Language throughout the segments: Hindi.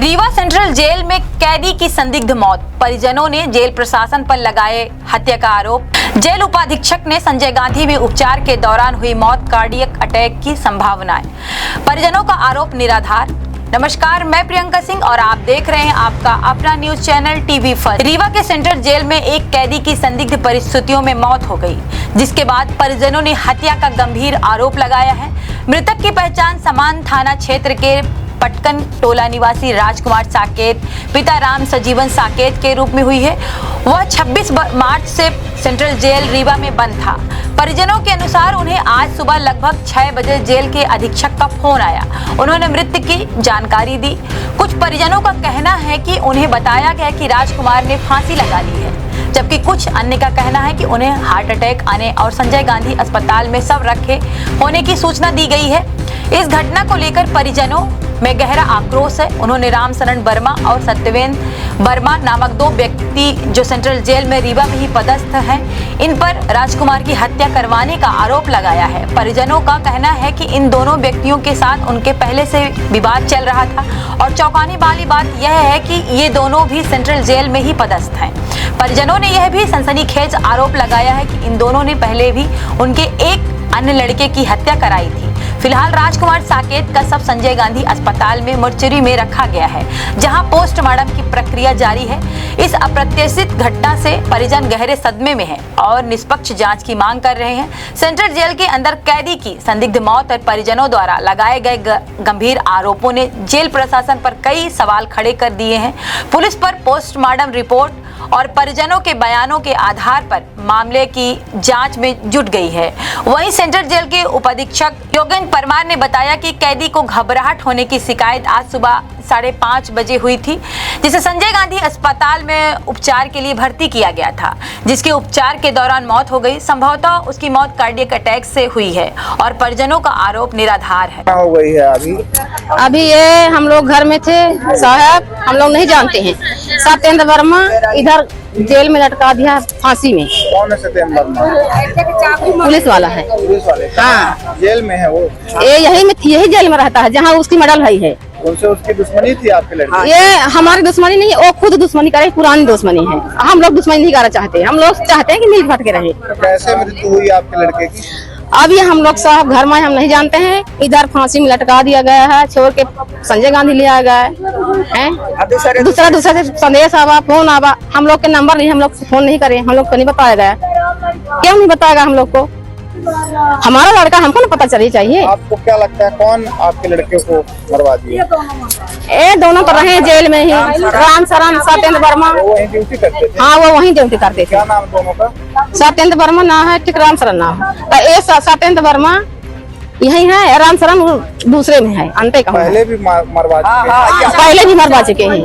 रीवा सेंट्रल जेल में कैदी की संदिग्ध मौत, परिजनों ने जेल प्रशासन पर लगाए हत्या का आरोप। जेल उपाधीक्षक ने संजय गांधी में उपचार के दौरान हुई मौत कार्डियक अटैक की संभावनाएं, परिजनों का आरोप निराधार। नमस्कार, मैं प्रियंका सिंह और आप देख रहे हैं आपका अपना news channel TV first. Rewa के सेंट्रल जेल में एक कैदी की संदिग्ध परिस्थितियों में मौत हो गई, जिसके बाद परिजनों ने हत्या का गंभीर आरोप लगाया है। मृतक की पहचान समान थाना क्षेत्र के पटकन टोला निवासी राजकुमार साकेत पिता राम सजीवन साकेत के रूप में हुई है। वह 26 मार्च से सेंट्रल जेल रीवा में बंद था। परिजनों के अनुसार उन्हें आज सुबह लगभग 6 बजे जेल के अधीक्षक का फोन आया। उन्होंने मृत्यु की जानकारी दी। कुछ परिजनों का कहना है कि उन्हें बताया गया कि राजकुमार ने फांसी लगा ली है, जबकि कुछ अन्य का कहना है कि उन्हें हार्ट अटैक आने और संजय गांधी अस्पताल में शव रखे होने की सूचना दी गई है। इस घटना को लेकर परिजनों में गहरा आक्रोश है। उन्होंने राम शरण वर्मा और सत्यवेंद्र वर्मा नामक 2 व्यक्ति जो सेंट्रल जेल में रीवा में ही पदस्थ हैं, इन पर राजकुमार की हत्या करवाने का आरोप लगाया है। परिजनों का कहना है कि इन दोनों व्यक्तियों के साथ उनके पहले से विवाद चल रहा था और चौंकाने वाली बात यह है कि ये दोनों भी सेंट्रल जेल में ही पदस्थ हैं। परिजनों ने यह भी सनसनीखेज आरोप लगाया है कि इन दोनों ने पहले भी उनके एक अन्य लड़के की हत्या कराई थी। फिलहाल राजकुमार साकेत का शव संजय गांधी अस्पताल में मोर्चरी में रखा गया है, जहां पोस्टमार्टम की प्रक्रिया जारी है। इस अप्रत्याशित घटना से परिजन गहरे सदमे में हैं और निष्पक्ष जांच की मांग कर रहे हैं। सेंट्रल जेल के अंदर कैदी की संदिग्ध मौत और परिजनों द्वारा लगाए गए गंभीर आरोपों ने जेल प्रशासन पर कई सवाल खड़े कर दिए हैं। पुलिस पर पोस्टमार्टम रिपोर्ट और परिजनों के बयानों के आधार पर मामले की जांच में जुट गई है। वहीं सेंट्रल जेल के उपाधीक्षक योगेंद्र परमार ने बताया कि कैदी को घबराहट होने की शिकायत आज सुबह 5:30 बजे हुई थी, जिसे संजय गांधी अस्पताल में उपचार के लिए भर्ती किया गया था, जिसके उपचार के दौरान मौत हो गई। संभवतः उसकी मौत कार्डियक अटैक से हुई है और परिजनों का आरोप निराधार है। हो गई है अभी ये हम लोग घर में थे साहब, हम लोग नहीं जानते हैं। सत्येंद्र वर्मा इधर जेल में लटका दिया फांसी में। कौन है सत्येंद्र वर्मा? पुलिस वाला है। पुलिस वाले? हाँ, जेल में है वो? ये यही जेल में रहता है जहाँ उसकी मेडल है। उनसे उसकी दुश्मनी थी आपके लड़के? ये हमारी दुश्मनी नहीं है, वो खुद दुश्मनी करे, पुरानी दुश्मनी है। हम लोग दुश्मनी नहीं करना चाहते, हम लोग चाहते हैं कि मिल बांट के रहे। कैसे मृत्यु हुई आपके लड़के की? अब ये हम लोग साहब घर में हम नहीं जानते हैं। इधर फांसी में लटका दिया गया है, छोड़ के संजय गांधी ले आया गया है। दूसरा से संदेश आवा, फोन आवा, हम लोग के नंबर नहीं, हम लोग फोन नहीं करे, हम लोग को नहीं बताया गया। क्यों नहीं बताएगा हम लोग को? हमारा लड़का हमको ना पता चली चाहिए। आपको क्या लगता है कौन आपके लड़के को मरवा दिया? ये दोनों तो रहे जेल में ही, राम शरण सत्येंद्र वर्मा। वो वहीं ड्यूटी करते थे? हाँ, वो वहीं ड्यूटी करते थे। क्या नाम दोनों का? सत्येंद्र वर्मा नाम है, ठीक राम शरण नाम है। ये सत्येंद्र वर्मा यही है, राम शरण दूसरे में है, अंते का। पहले भी मरवा चुके? पहले भी मरवा चुके हैं।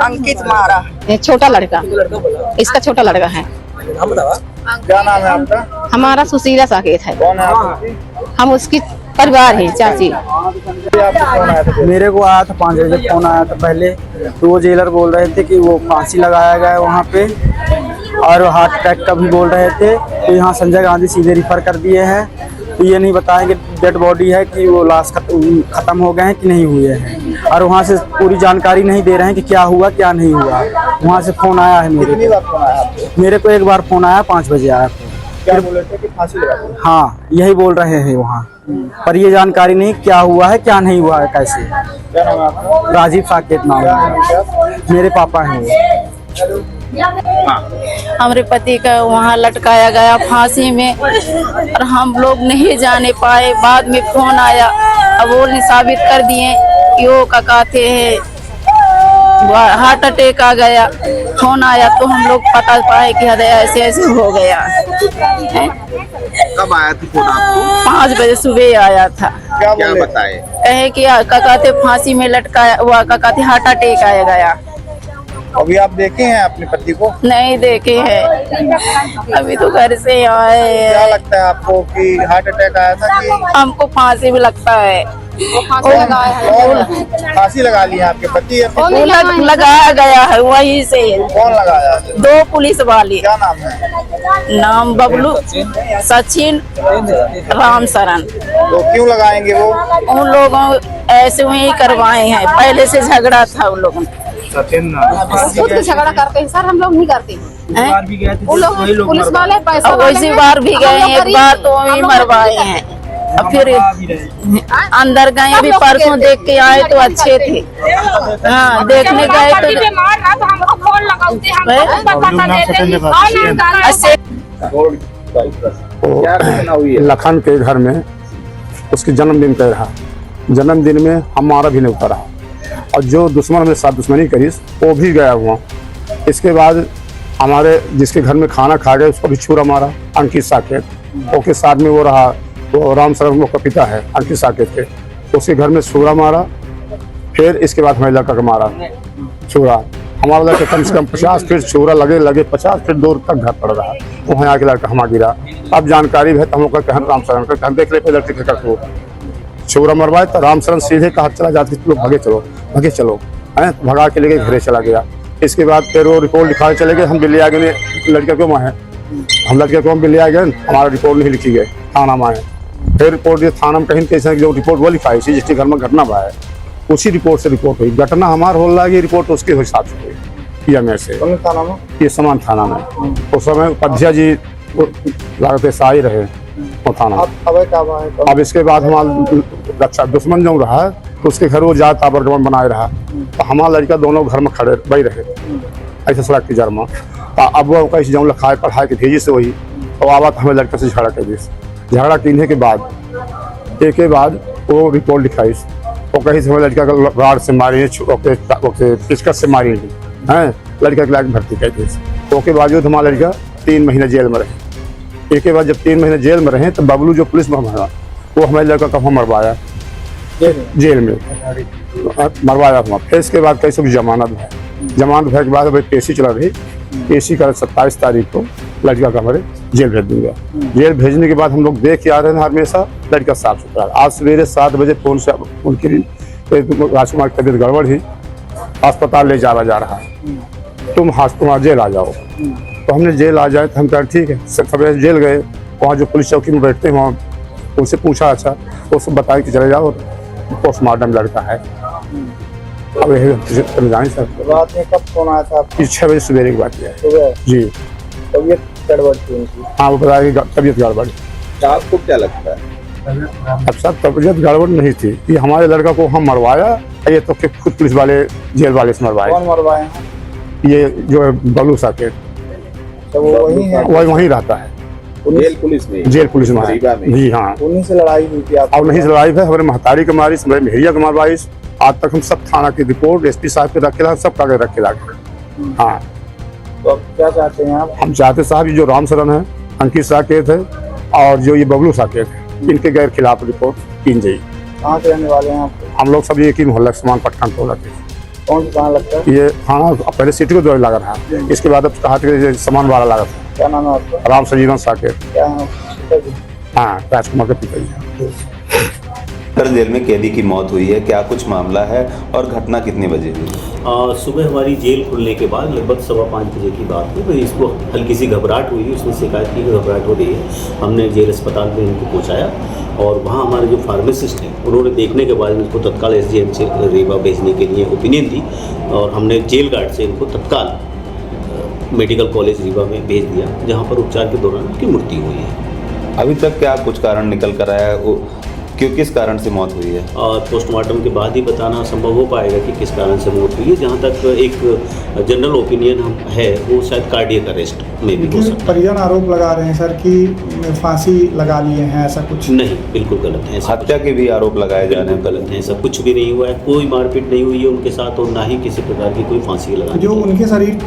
अंकित मारा, ये छोटा लड़का, इसका छोटा लड़का है। क्या नाम है आपका? हमारा सुशीला साकेत है। कौन है आप? हम उसकी परिवार है, चाची। मेरे को आया था 5 बजे फोन आया था पहले, तो वो जेलर बोल रहे थे कि वो फांसी लगाया गया है वहाँ पे और हार्ट अटैक का भी बोल रहे थे। तो यहाँ संजय गांधी सीधे रिफर कर दिए हैं। तो ये नहीं बताएंगे डेड बॉडी है कि वो लाश खत्म हो गए हैं कि नहीं हुए हैं, और वहाँ से पूरी जानकारी नहीं दे रहे हैं कि क्या हुआ क्या नहीं हुआ। वहाँ से फोन आया है कितनी बार फोन आया आपको? मेरे को एक बार फोन आया, 5 बजे आया फोन। क्या बोल रहे थे कि फांसी लगा दी? हाँ, यही बोल रहे हैं वहाँ, पर ये जानकारी नहीं क्या हुआ है क्या नहीं हुआ है कैसे। क्या नाम है आपका? राजीव साकेत नाम है, मेरे पापा हैं वो। हमारे पति का वहाँ लटकाया गया फांसी में और हम लोग नहीं जाने पाए। बाद में फोन आया, अब वो ने साबित कर दिए कि वो का कहते हैं हार्ट अटैक आ गया। फोन आया तो हम लोग पता पाए कि ऐसे ऐसे हो गया है। कब आया था फोन आपको? 5 बजे सुबह आया था। क्या बताए? कहे कि का कहते फांसी में लटकाया हुआ, का कहते हार्ट अटैक आया गया। अभी आप देखे हैं अपने पति को? नहीं देखे हैं, अभी तो घर से आए। क्या लगता है आपको कि हार्ट अटैक आया था कि? हमको फांसी भी लगता है। फांसी लगा ली है आपके पति? लगाया गया है वहीं से। कौन लगाया? 2 पुलिस वाले। क्या नाम है? नाम बबलू सचिन राम शरण। तो क्यों लगाएंगे वो? उन लोगों ऐसे वही करवाए हैं, पहले से झगड़ा था उन लोगों का। खुद भी झगड़ा करते हैं सर, हम लोग नहीं करते हैं। वो लोग पुलिस वाले पैसा और वैसी बार भी गए हैं, एक बार तो वही मरवाए हैं। अब फिर अंदर गए, अभी परसों देख के आए तो अच्छे थे। हाँ, देखने गए तो हमको फोन लगाते क्या घटना हुई है? लखन के घर में उसके जन्मदिन पे रहा, जन्मदिन में हमारा भी नहीं उतरा, और जो दुश्मन मेरे साथ दुश्मनी करी वो भी गया हुआ। इसके बाद हमारे जिसके घर में खाना खा गए उसको भी छुरा मारा, अंकित साकेत। उसके साथ में वो रहा, वो राम शरण का पिता है अंकित साकेत के, उसके घर में छुरा मारा। फिर इसके बाद हमारे लड़का को मारा छुरा। हमारा लड़का कम से कम 50 फीट छुरा लगे 50 फीट दूर तक घर पड़ रहा। वहाँ आके लड़का हमारा गिरा। अब जानकारी है तो हम लोग कहते हैं राम शरण का, देख ले लड़के के करके छुरा मरवाए तो राम शरण सीधे कहा चला जाते लोग भागे चलो है, भगा के लेके घरे चला गया। इसके बाद फिर वो रिपोर्ट लिखाने चले गए, हम बिल्ली आगे लड़के को माए, हम लड़के को हम बिल्ली आ गए, हमारा रिपोर्ट नहीं लिखी गई, थाना में आए। फिर रिपोर्ट ये थाना में कहीं कैसे जो रिपोर्ट वो लिखाई थी जिसके घर में घटना हुआ है उसी रिपोर्ट से रिपोर्ट हुई। घटना हमारा हो रहा है, ये रिपोर्ट उसके हिसाब से हुई PMA से। थाना में ये समान थाना में उस समय उपाध्याय जी लागत साई रहे वो थाना। अब इसके बाद हमारा रक्षा दुश्मन जो रहा तो उसके घर वो जात आवर्गमन बनाए रहा, तो हमारा लड़का दोनों घर में खड़े बही रहे ऐसे सड़क की जरमा। तो अब वो कैसे जो लिखाए पढ़ाई के तेजी से वही तो आवाज हमें लड़के से झगड़ा कर दी। झगड़ा करने के बाद एक के बाद वो रिपोर्ट लिखाई, वो कहीं से हमें लड़का का राड से मारी, पिचकस से मारी हैं, लड़का के लायक भर्ती कर दी। तो के बावजूद हमारा लड़का 3 महीने जेल में रहे। एक के बाद जब 3 महीने जेल में रहे तो बबलू जो पुलिस में हमारा वो हमारे लड़का को मरवाया जेल में मरवाया हुआ। फिर इसके बाद कैसे जमानत है, जमानत भरने के बाद अभी पेशी चला रही, पेशी कर 27 तारीख को लड़का का हमारे जेल भेज दूंगा। जेल भेजने के बाद हम लोग देख के आ रहे हैं हमेशा लड़का साफ सुथरा। आज सवेरे 7 बजे फोन से उनकी राजकुमार की तबीयत गड़बड़ ही अस्पताल ले जा रहा है, तुम जेल आ जाओ। तो हमने जेल आ जाए तो हम कहा ठीक है। सवेरे जेल गए, वहाँ जो पुलिस चौकी में बैठते हैं वहाँ उनसे पूछा, अच्छा उसको बताया कि चले जाओ पोस्टमार्टम लड़का है। अब यही जाए सर। रात में कब फोन आया था आपको? 6 बजे सवेरे की बात है जी। तबीयत गड़बड़ थी उनकी? हाँ, वो बताया कि तबीयत गड़बड़। आपको क्या लगता है? अब सर तबीयत गड़बड़ नहीं थी, ये हमारे लड़का को हम मरवाया, ये तो खुद पुलिस वाले जेल वाले से मरवाए। कौन मरवाए? ये जो है बबलू साकेत, तो वो वही है, वहीं रहता है जेल पुलिस में जी। हाँ, उन्हीं से लड़ाई हुई थी आप? और नहीं लड़ाई है, हमारे महतारी के मारी, हमारे मेहरिया के मारवाई। आज तक हम सब थाना की रिपोर्ट SP साहब के रखे ला, सब कागज रखे ला। हाँ, तो अब क्या चाहते हैं आप? हम चाहते साहब ये जो राम शरण है, अंकित साकेत है और जो ये बबलू साकेत है, इनके गैर खिलाफ रिपोर्ट की जाए। कहाँ के रहने वाले हैं आप? हम लोग सब एक ही मोहल्ला समान पटखान टोला के। कौन सा लगता है? ये थाना पहले सिटी को दौड़ लगा रहा, इसके बाद अब कहा सामान वाला लगा था। क्या नाम है आपका? राम सजीवन साकेत। क्या है? हाँ, राजकुमार के पिताजी। जेल में कैदी की मौत हुई है, क्या कुछ मामला है और घटना कितने बजे हुई? सुबह हमारी जेल खुलने के बाद लगभग 5:15 बजे की बात हुई। तो इसको हल्की सी घबराहट हुई, उसने शिकायत की कि घबराहट हो रही है। हमने जेल अस्पताल में इनको पहुंचाया और वहाँ हमारे जो फार्मासिस्ट हैं उन्होंने देखने के बाद इनको तत्काल SDM से रीवा भेजने के लिए ओपिनियन दी और हमने जेल गार्ड से इनको तत्काल मेडिकल कॉलेज रीवा में भेज दिया, जहाँ पर उपचार के दौरान उनकी मृत्यु हुई है। अभी तक क्या कुछ कारण निकल कर आया है, क्यों किस कारण से मौत हुई है? और पोस्टमार्टम के बाद ही बताना संभव हो पाएगा कि किस कारण से मौत हुई है। जहाँ तक एक जनरल ओपिनियन हम है वो शायद कार्डियक अरेस्ट में भी हो सकता है। परिजन आरोप लगा रहे हैं सर कि फांसी लगा लिए हैं, ऐसा कुछ नहीं, बिल्कुल गलत है। हत्या के भी आरोप लगाए जा रहे हैं? गलत है, ऐसा कुछ भी नहीं हुआ है, कोई मारपीट नहीं हुई है उनके साथ और ना ही किसी प्रकार की कोई फांसी लगाई। जो उनके शरीर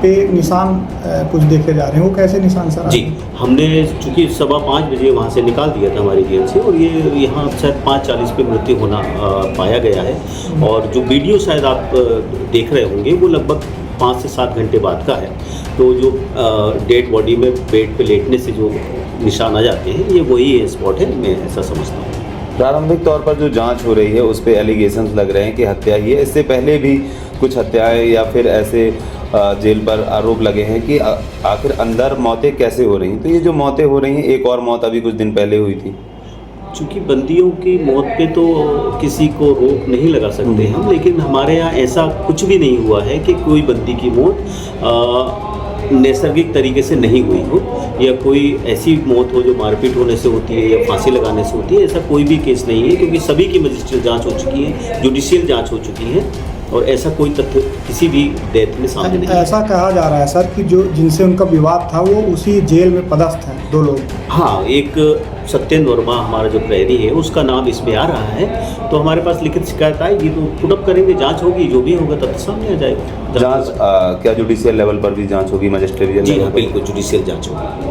पे निशान कुछ देखे जा रहे हैं, वो कैसे निशान सर? जी, हमने चूँकि 5:15 बजे वहाँ से निकाल दिया था हमारी जेल से और ये यहाँ शायद 5:40 पे मृत्यु होना पाया गया है। और जो वीडियो शायद आप देख रहे होंगे वो लगभग 5 से 7 घंटे बाद का है। तो जो डेड बॉडी में बेड पे लेटने से जो निशान आ जाते हैं ये वही स्पॉट है, मैं ऐसा समझता हूँ। प्रारंभिक तौर पर जो जांच हो रही है उस पर एलिगेशंस लग रहे हैं कि हत्या ही है। इससे पहले भी कुछ हत्याएं या फिर ऐसे जेल पर आरोप लगे हैं कि आखिर अंदर मौतें कैसे हो रही हैं। तो ये जो मौतें हो रही हैं, एक और मौत अभी कुछ दिन पहले हुई थी। चूँकि बंदियों की मौत पे तो किसी को रोक नहीं लगा सकते हम, लेकिन हमारे यहाँ ऐसा कुछ भी नहीं हुआ है कि कोई बंदी की मौत नैसर्गिक तरीके से नहीं हुई हो या कोई ऐसी मौत हो जो मारपीट होने से होती है या फांसी लगाने से होती है। ऐसा कोई भी केस नहीं है, क्योंकि सभी की मजिस्ट्रेट जांच हो चुकी है, जुडिशियल जांच हो चुकी है और ऐसा कोई तथ्य किसी भी डेथ में सामने नहीं है। ऐसा कहा जा रहा है सर कि जो जिनसे उनका विवाद था वो उसी जेल में पदस्थ हैं, 2 लोग। हाँ, एक सत्येंद्र वर्मा हमारा जो प्रहरी है उसका नाम इसमें आ रहा है, तो हमारे पास लिखित शिकायत आएगी तो पुटअप करेंगे, जांच होगी, जो भी होगा तब सामने आ जाएगा। जांच क्या जुडिशियल लेवल पर भी जांच होगी, मजिस्ट्रेरियल? जी हाँ, बिल्कुल जुडिशियल जांच होगी।